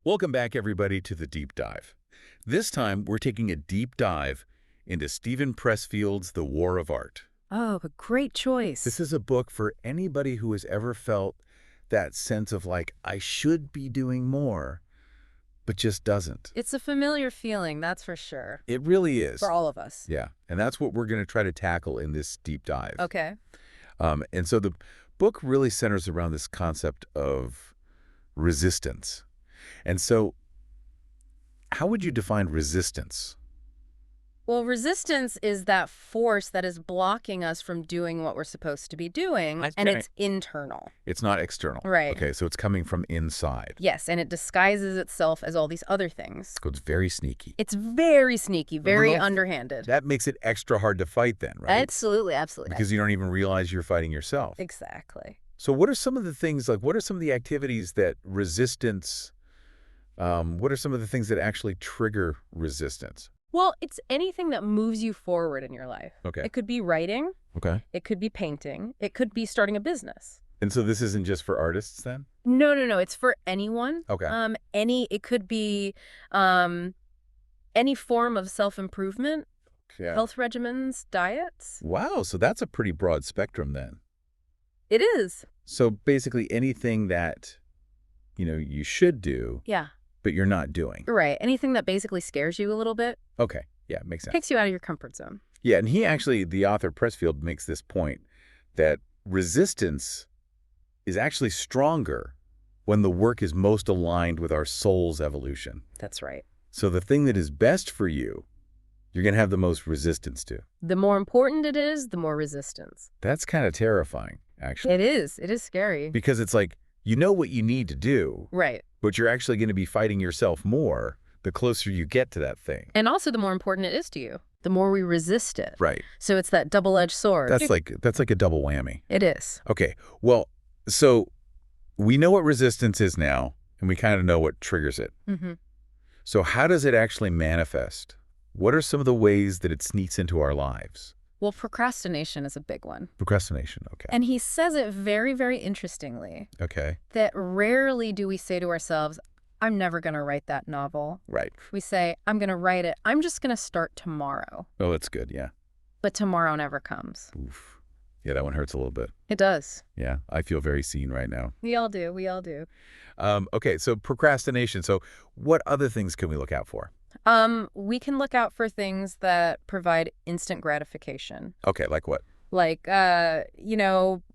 Welcome back, everybody, to the Deep Dive. This time, we're taking a deep dive into Steven Pressfield's The War of Art. Oh, a great choice. This is a book for anybody who has ever felt that sense of like, I should be doing more, but just doesn't. It's a familiar feeling, that's for sure. It really is. For all of us. Yeah, and that's what we're going to try to tackle in this deep dive. Okay. And so the book really centers around this concept of resistance. And so how would you define resistance? Well, resistance is that force that is blocking us from doing what we're supposed to be doing, and it's internal. It's not external. Right. Okay, so it's coming from inside. Yes, and it disguises itself as all these other things. So it's very sneaky. It's very sneaky, very underhanded. That makes it extra hard to fight then, right? Absolutely, absolutely. Because you don't even realize you're fighting yourself. Exactly. So what are some of the things, like what are some of the activities that resistance, what are some of the things that actually trigger resistance? Well, it's anything that moves you forward in your life. Okay. It could be writing. Okay. It could be painting. It could be starting a business. And so this isn't just for artists then? No. It's for anyone. Okay. It could be any form of self-improvement, Yeah. health regimens, diets. Wow, so that's a pretty broad spectrum then. It is. So basically anything that, you should do, Yeah. but you're not doing. Right. Anything that basically scares you a little bit, Okay. Yeah, makes sense. takes you out of your comfort zone. Yeah, and the author Pressfield makes this point that resistance is actually stronger when the work is most aligned with our soul's evolution. That's right. So the thing that is best for you, you're going to have the most resistance to. The more important it is, the more resistance. That's kind of terrifying, actually. It is. It is scary. Because it's like, you know what you need to do, Right. but you're actually going to be fighting yourself more the closer you get to that thing. And also the more important it is to you, the more we resist it. Right. So it's that double-edged sword. That's like a double whammy. It is. Okay. Well, so we know what resistance is now, and we kind of know what triggers it. Mm-hmm. So how does it actually manifest? What are some of the ways that it sneaks into our lives? Well, procrastination is a big one. Procrastination. Okay. And he says it very, very interestingly, Okay. that rarely do we say to ourselves, I'm never going to write that novel. Right. We say, I'm going to write it. I'm just going to start tomorrow. Oh, that's good. Yeah. But tomorrow never comes. Oof. Yeah, that one hurts a little bit. It does. Yeah, I feel very seen right now. We all do. We all do. Okay, so procrastination. So what other things can we look out for? We can look out for things that provide instant gratification. Okay, like what? Like,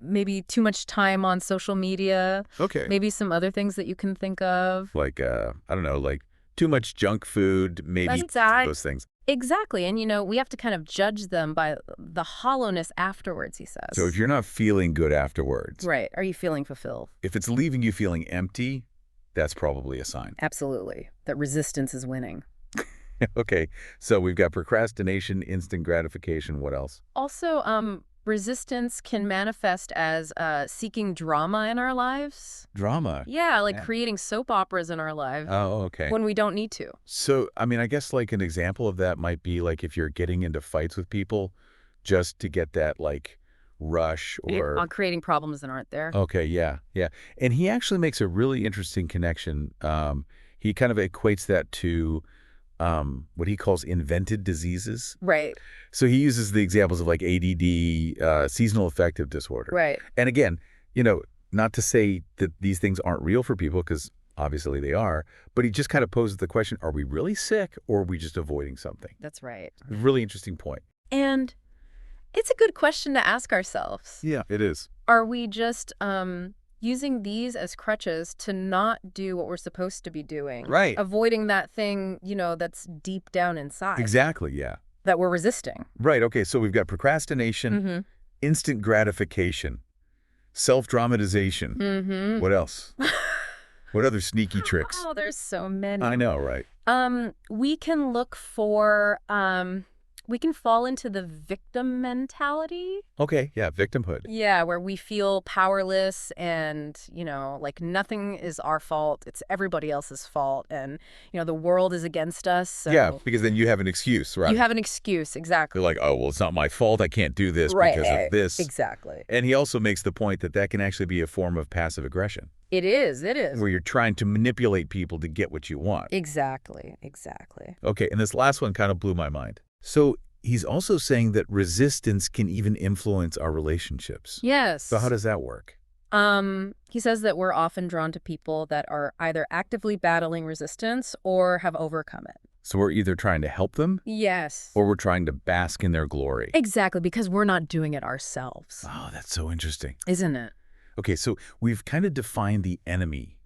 maybe too much time on social media. Okay. Maybe some other things that you can think of. Like, I don't know, like too much junk food, maybe those things. Exactly. And, we have to kind of judge them by the hollowness afterwards, he says. So if you're not feeling good afterwards. Right. Are you feeling fulfilled? If it's leaving you feeling empty, that's probably a sign. Absolutely. That resistance is winning. Okay. So we've got procrastination, instant gratification. What else? Also, resistance can manifest as seeking drama in our lives. Drama. Yeah, like creating soap operas in our lives. Oh, okay. When we don't need to. So, I guess like an example of that might be like if you're getting into fights with people just to get that like rush or... On creating problems that aren't there. Okay, yeah. And he actually makes a really interesting connection. He kind of equates that to what he calls invented diseases. Right. So he uses the examples of like ADD, seasonal affective disorder. Right. And again, not to say that these things aren't real for people, because obviously they are, but he just kind of poses the question, are we really sick or are we just avoiding something? That's right. Really interesting point. And it's a good question to ask ourselves. Yeah, it is. Are we just using these as crutches to not do what we're supposed to be doing? Right. Avoiding that thing, that's deep down inside. Exactly, yeah. That we're resisting. Right, okay, so we've got procrastination, instant gratification, self-dramatization. What else? What other sneaky tricks? Oh, there's so many. I know, right? We can look for We can fall into the victim mentality. Okay, yeah, victimhood. Yeah, where we feel powerless and, like nothing is our fault. It's everybody else's fault. And, the world is against us. So Yeah, because then you have an excuse, right? you have an excuse, exactly. You're like, oh, well, it's not my fault. I can't do this Right, because of this. exactly. And he also makes the point that can actually be a form of passive aggression. It is. Where you're trying to manipulate people to get what you want. Exactly. Okay, and this last one kind of blew my mind. So he's also saying that resistance can even influence our relationships. Yes. So how does that work? He says that we're often drawn to people that are either actively battling resistance or have overcome it. So we're either trying to help them Yes. or we're trying to bask in their glory. Exactly, because we're not doing it ourselves. Oh, that's so interesting. Isn't it? Okay, so we've kind of defined the enemy,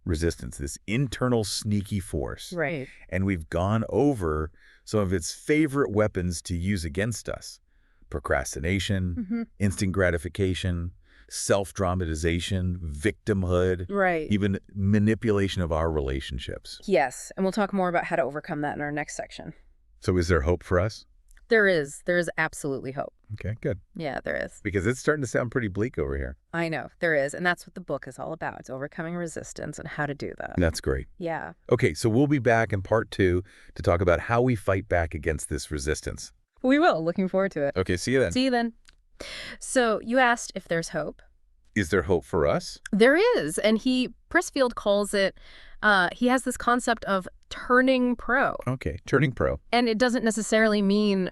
resistance, this internal sneaky force. Right. And we've gone over some of its favorite weapons to use against us. Procrastination, instant gratification, self-dramatization, victimhood, Right. even manipulation of our relationships. Yes, and we'll talk more about how to overcome that in our next section. So is there hope for us? There is absolutely hope. Okay, good. Yeah, there is. Because it's starting to sound pretty bleak over here. I know, there is, and that's what the book is all about. It's overcoming resistance and how to do that. That's great. Yeah. Okay, so we'll be back in part 2 to talk about how we fight back against this resistance. We will. Looking forward to it. Okay, see you then. See you then. So you asked if there's hope. Is there hope for us? There is, and Pressfield calls it, he has this concept of turning pro. Okay, turning pro. And it doesn't necessarily mean,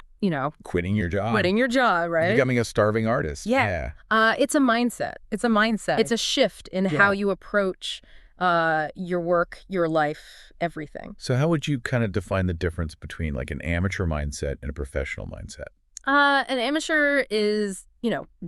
Quitting your job. quitting your job, right? Becoming a starving artist. Yeah. It's a mindset. It's a shift in how you approach your work, your life, everything. So how would you kind of define the difference between like an amateur mindset and a professional mindset? An amateur is,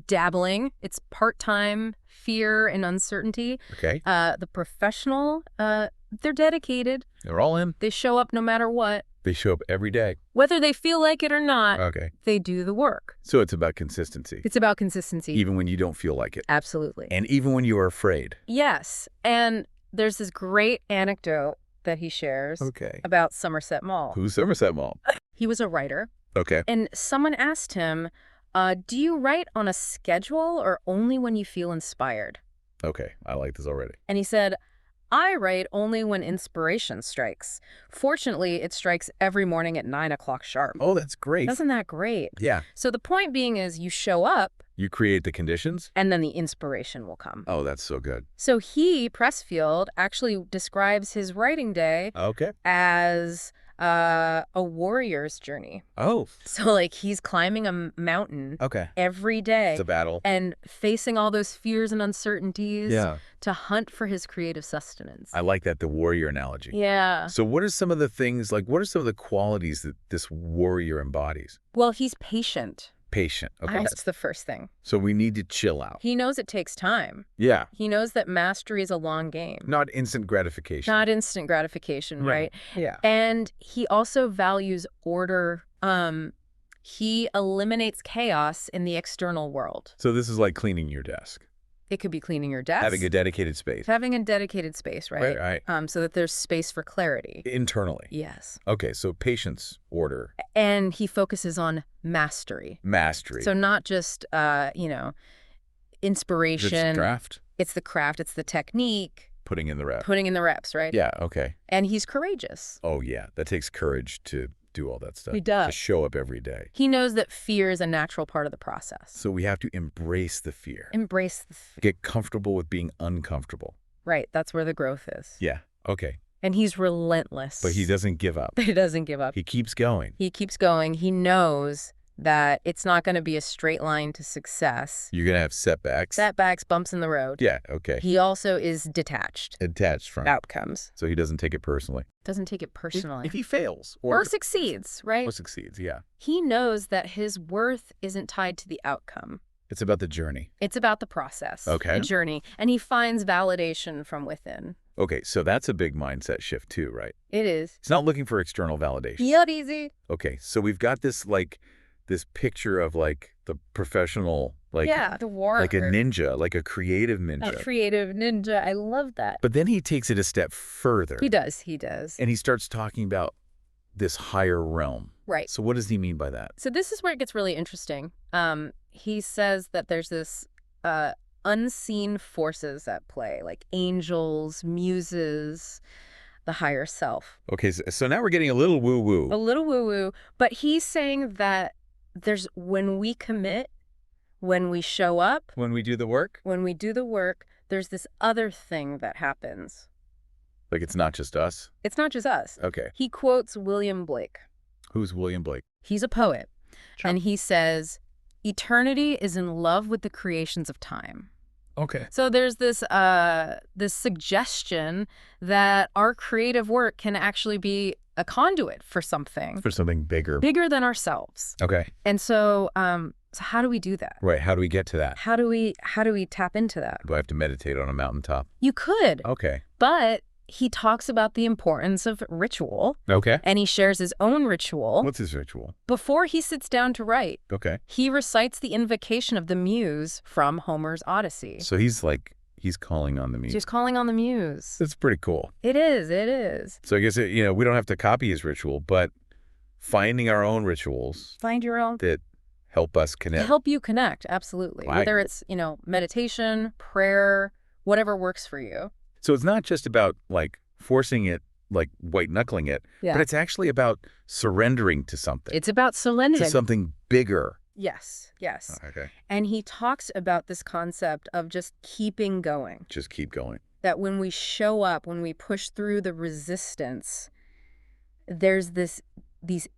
dabbling. It's part-time fear and uncertainty. Okay. The professional, they're dedicated. They're all in. They show up no matter what. They show up every day. Whether they feel like it or not, Okay. they do the work. So it's about consistency. It's about consistency. Even when you don't feel like it. Absolutely. And even when you are afraid. Yes. And there's this great anecdote that he shares about Somerset Maugham. Who's Somerset Maugham? He was a writer. Okay. And someone asked him, do you write on a schedule or only when you feel inspired? Okay. I like this already. And he said, I write only when inspiration strikes. Fortunately, it strikes every morning at 9 o'clock sharp. Oh, that's great. Isn't that great? Yeah. So the point being is you show up. You create the conditions. And then the inspiration will come. Oh, that's so good. So Pressfield, actually describes his writing day as a warrior's journey. Oh. So like he's climbing a mountain every day. It's a battle. And facing all those fears and uncertainties to hunt for his creative sustenance. I like that, the warrior analogy. Yeah. So what are some of the things, what are some of the qualities that this warrior embodies? Well, he's patient. Patient. Okay. That's the first thing. So we need to chill out. He knows it takes time. Yeah. He knows that mastery is a long game. Not instant gratification. Not instant gratification, right? Yeah. And he also values order. He eliminates chaos in the external world. So this is like cleaning your desk. It could be cleaning your desk. Having a dedicated space. Having a dedicated space, right? Right. So that there's space for clarity. Internally. Yes. Okay, so patience, order. And he focuses on mastery. Mastery. So not just, inspiration. It's the craft. It's the craft. It's the technique. Putting in the reps. Putting in the reps, right? Yeah, okay. And he's courageous. Oh, yeah. That takes courage to do all that stuff. He does. To show up every day. He knows that fear is a natural part of the process. So we have to embrace the fear. Embrace the fear. Get comfortable with being uncomfortable. Right. That's where the growth is. Yeah. Okay. And he's relentless. But he doesn't give up. He doesn't give up. He keeps going. He keeps going. He knows that it's not going to be a straight line to success. You're going to have setbacks. Setbacks, bumps in the road. Yeah, okay. He also is detached. Attached from outcomes. So he doesn't take it personally. Doesn't take it personally. If he fails. Or succeeds, right? Or succeeds, yeah. He knows that his worth isn't tied to the outcome. It's about the journey. It's about the process. Okay. The journey. And he finds validation from within. Okay, so that's a big mindset shift too, right? It is. He's not looking for external validation. Not easy. Okay, so we've got this this picture of the professional, the warrior. like a ninja, like a creative ninja. A creative ninja. I love that. But then he takes it a step further. He does. And he starts talking about this higher realm. Right. So what does he mean by that? So this is where it gets really interesting. He says that there's this unseen forces at play, like angels, muses, the higher self. Okay, so now we're getting a little woo-woo. A little woo-woo, but he's saying that when we commit, when we show up, When we do the work? when we do the work, there's this other thing that happens. Like it's not just us? It's not just us. Okay. He quotes William Blake. Who's William Blake? He's a poet. Sure. And he says, eternity is in love with the creations of time. Okay. So there's this suggestion that our creative work can actually be a conduit for something. For something bigger. Bigger than ourselves. Okay. And so how do we do that? Right. How do we get to that? How do we tap into that? Do I have to meditate on a mountaintop? You could. Okay. But he talks about the importance of ritual. Okay. And he shares his own ritual. What's his ritual? Before he sits down to write, Okay. he recites the invocation of the muse from Homer's Odyssey. So he's calling on the muse. He's calling on the muse. That's pretty cool. It is. It is. So I guess, we don't have to copy his ritual, but finding our own rituals Find your own. that help us To connect. help you connect, absolutely. Right. Whether it's, meditation, prayer, whatever works for you. So it's not just about forcing it, white knuckling it, Yeah. but it's actually about surrendering to something. It's about surrendering. To something bigger. Yes, yes. Okay. And he talks about this concept of just keeping going. Just keep going. That when we show up, when we push through the resistance, there's these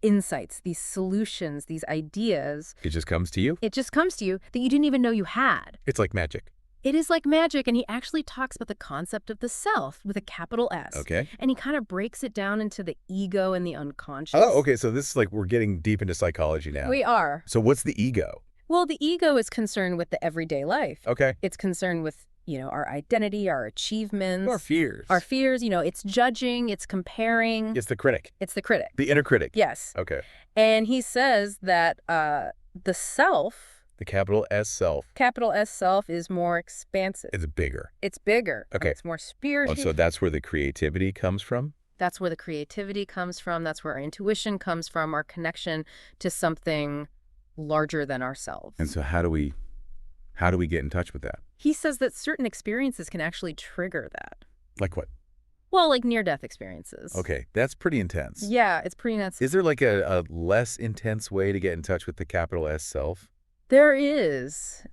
insights, these solutions, these ideas. It just comes to you? It just comes to you that you didn't even know you had. It's like magic. It is like magic, and he actually talks about the concept of the self with a capital S. Okay. And he kind of breaks it down into the ego and the unconscious. Oh, okay. So this is we're getting deep into psychology now. We are. So what's the ego? Well, the ego is concerned with the everyday life. Okay. It's concerned with, our identity, our achievements. Our fears. Our fears, it's judging, it's comparing. It's the critic. It's the critic. The inner critic. Yes. Okay. And he says that the self, The capital S self. capital S self, is more expansive. It's bigger. It's bigger. Okay. It's more spiritual. Oh, so that's where the creativity comes from? That's where the creativity comes from. That's where our intuition comes from, our connection to something larger than ourselves. And so how do we get in touch with that? He says that certain experiences can actually trigger that. Like what? Well, like near-death experiences. Okay. That's pretty intense. Yeah, it's pretty nuts. Is there a less intense way to get in touch with the capital S self? There is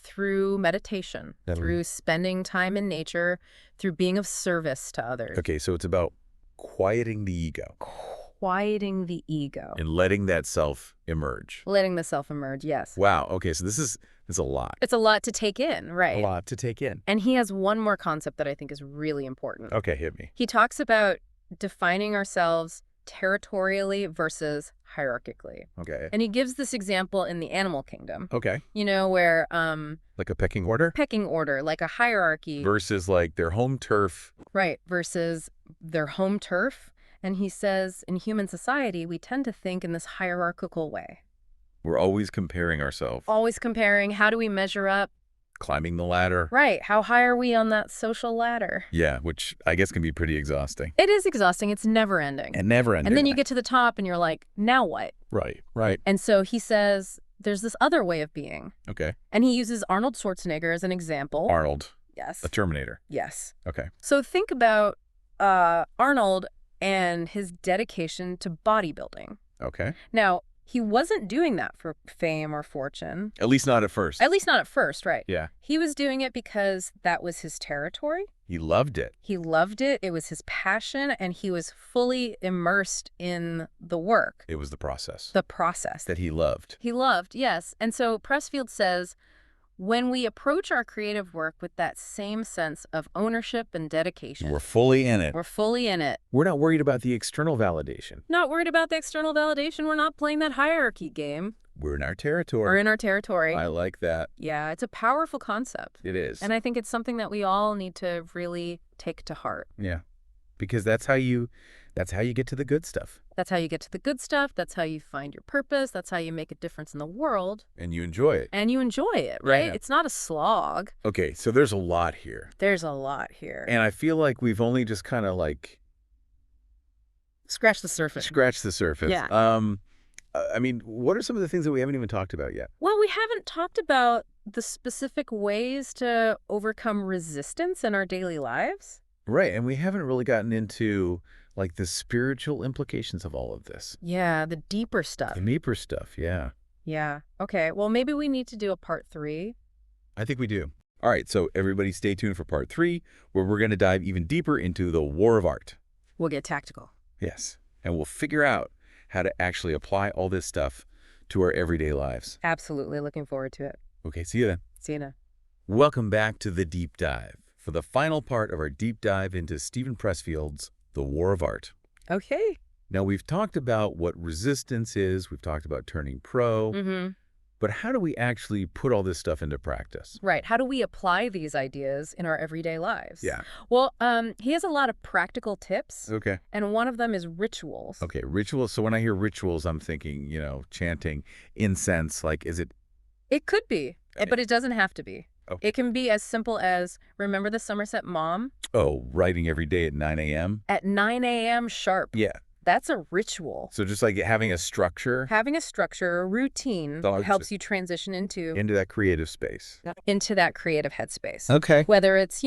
through meditation, through spending time in nature, through being of service to others. Okay, so it's about quieting the ego. Quieting the ego. And letting that self emerge. Letting the self emerge, yes. Wow, okay, so this is a lot. It's a lot to take in, right? A lot to take in. And he has one more concept that I think is really important. Okay, hit me. He talks about defining ourselves territorially versus hierarchically. Okay. And he gives this example in the animal kingdom. Okay. Where Like a pecking order? pecking order, like a hierarchy. Versus their home turf. Right, versus their home turf. And he says in human society, we tend to think in this hierarchical way. We're always comparing ourselves. Always comparing, how do we measure up? Climbing the ladder. Right, how high are we on that social ladder? Yeah, which I guess can be pretty exhausting. It is exhausting, it's never ending. And never ending. And then you get to the top and you're like, now what? Right, right. And so he says, there's this other way of being. Okay. And he uses Arnold Schwarzenegger as an example. Arnold. Yes. A Terminator. Yes. Okay. So think about Arnold and his dedication to bodybuilding. Okay. Now, he wasn't doing that for fame or fortune. At least not at first. At least not at first, right? Yeah. He was doing it because that was his territory. He loved it. He loved it. It was his passion, and he was fully immersed in the work. It was the process. The process. That he loved. He loved, yes. And so Pressfield says, when we approach our creative work with that same sense of ownership and dedication, We're fully in it. we're fully in it. We're not worried about the external validation. Not worried about the external validation. We're not playing that hierarchy game. We're in our territory. We're in our territory. I like that. Yeah, it's a powerful concept. It is. And I think it's something that we all need to really take to heart. Yeah. Because that's how you get to the good stuff. That's how you get to the good stuff. That's how you find your purpose. That's how you make a difference in the world. And you enjoy it. And you enjoy it, right? Yeah. It's not a slog. Okay, so there's a lot here. There's a lot here. And I feel like we've only just kind of Scratch the surface. Scratch the surface. Yeah. I mean, what are some of the things that we haven't even talked about yet? Well, we haven't talked about the specific ways to overcome resistance in our daily lives. Right, and we haven't really gotten into, like, the spiritual implications of all of this. Yeah, the deeper stuff. The deeper stuff, yeah. Yeah. Okay. Well, maybe we need to do a part 3. I think we do. All right, so everybody stay tuned for part 3, where we're going to dive even deeper into the war of art. We'll get tactical. Yes, and we'll figure out how to actually apply all this stuff to our everyday lives. Absolutely. Looking forward to it. Okay, see you then. See you now. Welcome back to The Deep Dive, for the final part of our deep dive into Steven Pressfield's The War of Art. Okay. Now, we've talked about what resistance is, we've talked about turning pro, but how do we actually put all this stuff into practice? Right. How do we apply these ideas in our everyday lives? Yeah. Well, he has a lot of practical tips, Okay. and one of them is rituals. Okay, rituals. So when I hear rituals, I'm thinking, chanting, incense, like, is it? It could be, but it doesn't have to be. Okay. It can be as simple as, remember the Somerset Mom? Oh, writing every day at 9 a.m.? At 9 a.m. sharp. Yeah. That's a ritual. So just like having a structure. Having a structure, a routine, helps you transition into that creative space. Into that creative headspace. Okay. Whether it's,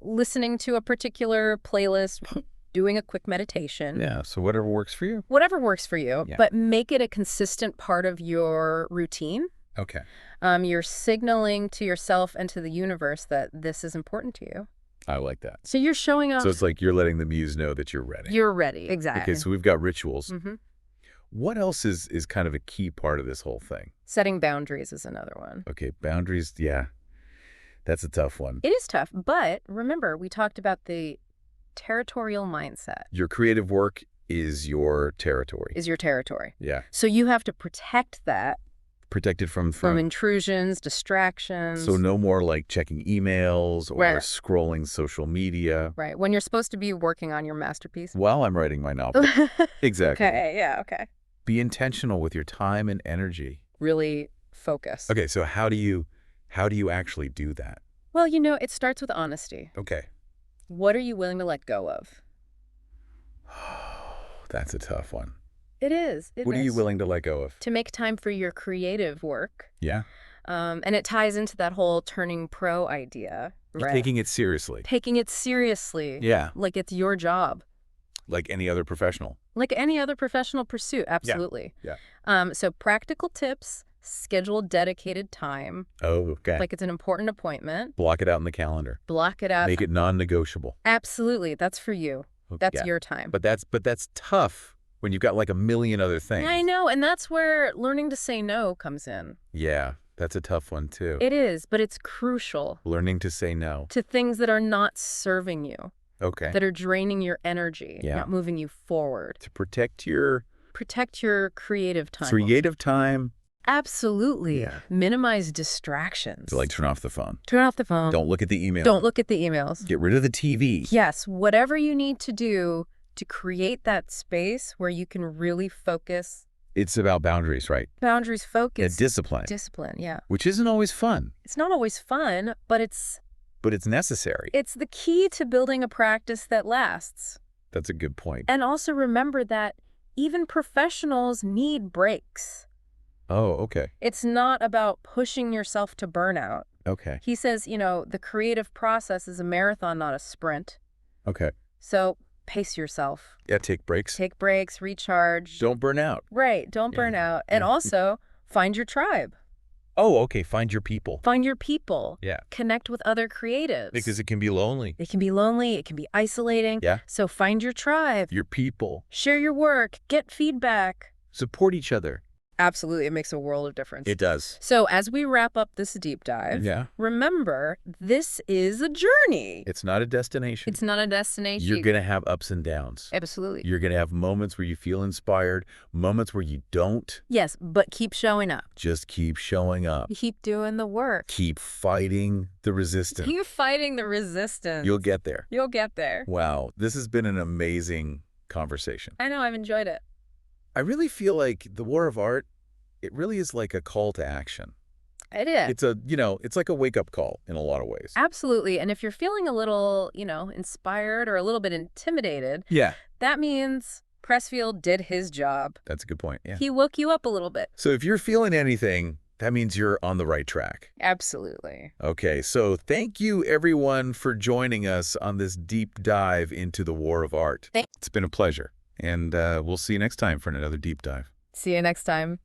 listening to a particular playlist, doing a quick meditation. Yeah, so whatever works for you. Whatever works for you, Yeah. but make it a consistent part of your routine. Okay. You're signaling to yourself and to the universe that this is important to you. I like that. So you're showing up. So it's like you're letting the muse know that you're ready. You're ready. Exactly. Okay, so we've got rituals. Mm-hmm. What else is kind of a key part of this whole thing? Setting boundaries is another one. Okay, boundaries, yeah. That's a tough one. It is tough, but remember, we talked about the territorial mindset. Your creative work is your territory. Is your territory. Yeah. So you have to protect that Protected from intrusions, distractions. So no more like checking emails or Right. scrolling social media. Right. When you're supposed to be working on your masterpiece. While I'm writing my novel. Exactly. Okay. Yeah. Okay. Be intentional with your time and energy. Really focus. Okay, so how do you actually do that? Well, it starts with honesty. Okay. What are you willing to let go of? That's a tough one. It is. What are you willing to let go of? To make time for your creative work. Yeah. And it ties into that whole turning pro idea. Right? Taking it seriously. Taking it seriously. Yeah. Like it's your job. Like any other professional. Like any other professional pursuit. Absolutely. Yeah. So practical tips, schedule dedicated time. Oh, okay. Like it's an important appointment. Block it out in the calendar. Block it out. Make it non-negotiable. Absolutely. That's for you. That's your time. But that's tough when you've got like a million other things. I know, and that's where learning to say no comes in. Yeah, that's a tough one too. It is, but it's crucial. Learning to say no. To things that are not serving you. Okay. That are draining your energy, not moving you forward. To protect your creative time. Creative time. Absolutely. Yeah. Minimize distractions. To like turn off the phone. Turn off the phone. Don't look at the email. Don't look at the emails. Get rid of the TV. Yes, whatever you need to do to create that space where you can really focus. It's about boundaries, right? Boundaries, focus. Yeah, discipline. Discipline, yeah. Which isn't always fun. It's not always fun, but it's necessary. It's the key to building a practice that lasts. That's a good point. And also remember that even professionals need breaks. Oh, okay. It's not about pushing yourself to burnout. Okay. He says, the creative process is a marathon, not a sprint. Okay. So pace yourself. Yeah, take breaks. Take breaks, recharge. Don't burn out. Right, don't burn out. And also, find your tribe. Oh, okay, find your people. Find your people. Yeah. Connect with other creatives. Because it can be lonely. It can be lonely. It can be isolating. Yeah. So find your tribe. Your people. Share your work. Get feedback. Support each other. Absolutely. It makes a world of difference. It does. So as we wrap up this deep dive, remember, this is a journey. It's not a destination. It's not a destination. You're going to have ups and downs. Absolutely. You're going to have moments where you feel inspired, moments where you don't. Yes, but keep showing up. Just keep showing up. Keep doing the work. Keep fighting the resistance. Keep fighting the resistance. You'll get there. You'll get there. Wow. This has been an amazing conversation. I know. I've enjoyed it. I really feel like the war of art, it really is like a call to action. It is. It's like a wake-up call in a lot of ways. Absolutely. And if you're feeling a little, inspired or a little bit intimidated, Yeah. that means Pressfield did his job. That's a good point, yeah. He woke you up a little bit. So if you're feeling anything, that means you're on the right track. Absolutely. Okay, so thank you, everyone, for joining us on this deep dive into the war of art. It's been a pleasure, and we'll see you next time for another deep dive. See you next time.